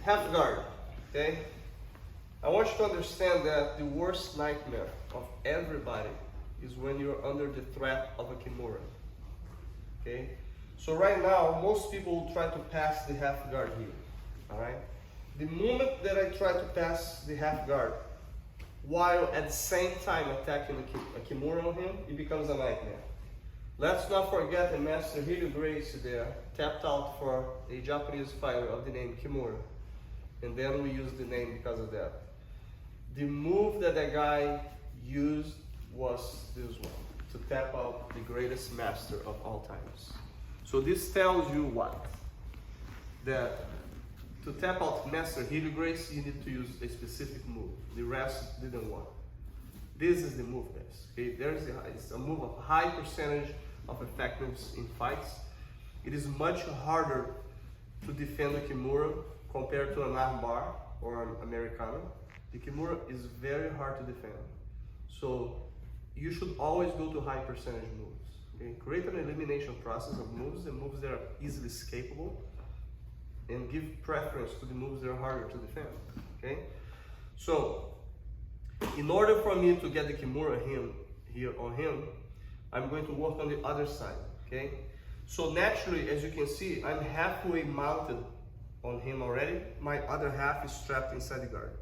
half guard, okay? I want you to understand that the worst nightmare of everybody is when you're under the threat of a Kimura, okay? So right now, most people will try to pass the half guard here, all right? The moment that I try to pass the half guard, while at the same time attacking a Kimura on him, it becomes a nightmare. Let's not forget that Master Helio Gracie there tapped out for a Japanese fighter of the name Kimura. And then we used the name because of that. The move that guy used was this one, to tap out the greatest master of all times. So this tells you what? That to tap out Master Helio Gracie, you need to use a specific move. The rest didn't work. This is the move, guys. Okay? It's a move of high percentage of effectiveness in fights. It is much harder to defend a Kimura compared to an armbar or an Americano. The Kimura is very hard to defend. So you should always go to high percentage moves. Okay? Create an elimination process of moves and moves that are easily escapable, and give preference to the moves that are harder to defend. Okay? So in order for me to get the Kimura here on him, I'm going to work on the other side. Okay? So naturally, as you can see, I'm halfway mounted on him already. My other half is strapped inside the guard.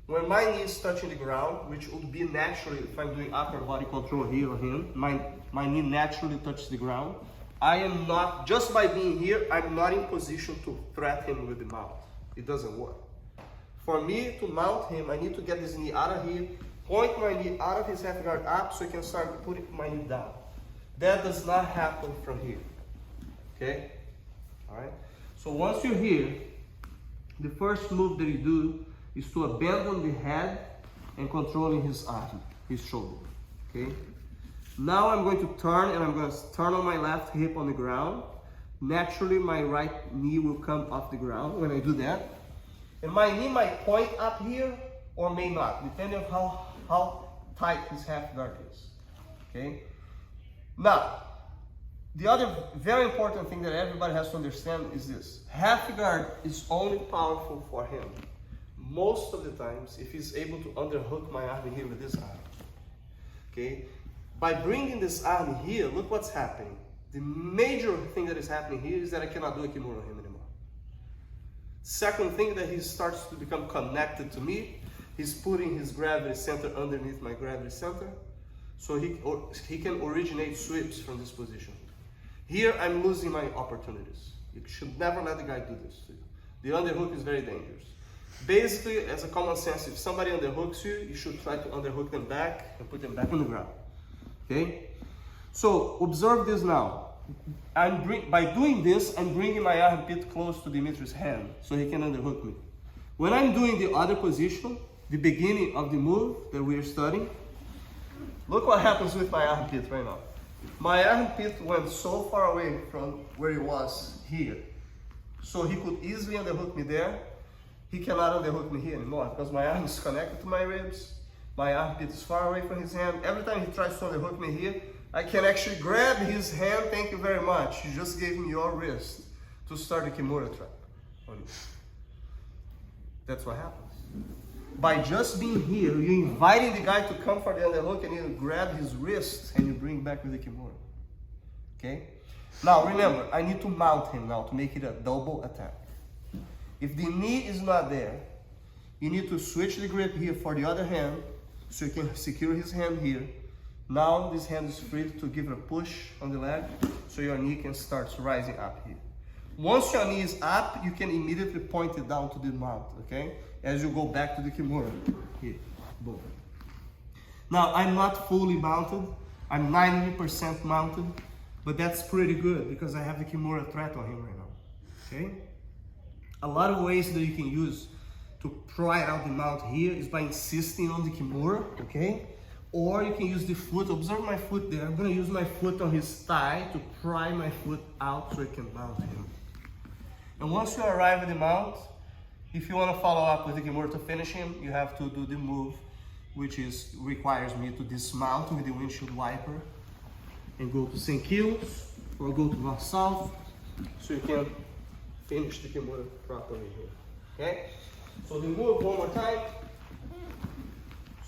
When my knee is touching the ground, which would be naturally if I'm doing upper body control here on him, my knee naturally touches the ground. I am not, just by being here, I'm not in position to threat him with the mount. It doesn't work. For me to mount him, I need to get this knee out of here, point my knee out of his half guard up so I can start putting my knee down. That does not happen from here. Okay? Alright? So once you're here, the first move that you do is to abandon the head and controlling his arm, his shoulder. Okay? Now I'm going to turn, and I'm going to turn on my left hip on the ground. Naturally, my right knee will come off the ground when I do that. And my knee might point up here or may not, depending on how tight his half guard is. Okay? Now, the other very important thing that everybody has to understand is this. Half guard is only powerful for him most of the times if he's able to underhook my arm here with this arm. Okay? By bringing this arm here, look what's happening. The major thing that is happening here is that I cannot do a Kimura on him anymore. Second thing, that he starts to become connected to me. He's putting his gravity center underneath my gravity center, so he can originate sweeps from this position. Here I'm losing my opportunities. You should never let the guy do this to you. The underhook is very dangerous. Basically, as a common sense, if somebody underhooks you, you should try to underhook them back and put them back on the ground. Okay? So observe this now. By doing this, I'm bringing my armpit close to Dimitri's hand so he can underhook me. When I'm doing the other position, the beginning of the move that we are studying, look what happens with my armpit right now. My armpit went so far away from where it was here, so he could easily underhook me there. He cannot underhook me here anymore because my arm is connected to my ribs. My armpit is far away from his hand. Every time he tries to underhook me here, I can actually grab his hand. Thank you very much. You just gave me your wrist to start the Kimura trap on you. That's what happens. By just being here, you're inviting the guy to come for the underhook, and you grab his wrist and you bring back with the Kimura. Okay? Now remember, I need to mount him now to make it a double attack. If the knee is not there, you need to switch the grip here for the other hand so you can secure his hand here. Now this hand is free to give a push on the leg so your knee can start rising up here. Once your knee is up, you can immediately point it down to the mount, okay? As you go back to the Kimura. Here, boom. Now I'm not fully mounted, I'm 90% mounted, but that's pretty good because I have the Kimura threat on him right now, okay? A lot of ways that you can use to try out the mount here is by insisting on the Kimura, okay? Or you can use the foot. Observe my foot there. I'm going to use my foot on his thigh to pry my foot out so I can mount him. And once you arrive at the mount, if you want to follow up with the Kimura to finish him, you have to do the move, which requires me to dismount with the windshield wiper and go to St. Kills or go to north-south so you can finish the Kimura properly here. Okay? So the move one more time.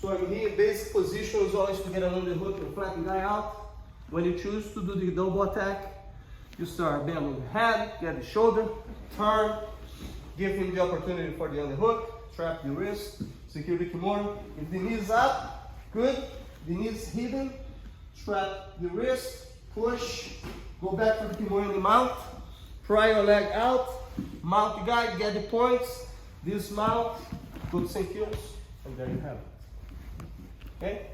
So I'm here, basic position is always to get an underhook and flat the guy out. When you choose to do the double attack, you start bending the head, get the shoulder, turn, give him the opportunity for the underhook, trap the wrist, secure the Kimura. If the knee is up, good. The knee is hidden, trap the wrist, push, go back to the Kimura in the mount, pry your leg out, mount the guy, get the points, dismount, go to St. Kills, and there you have it. Okay?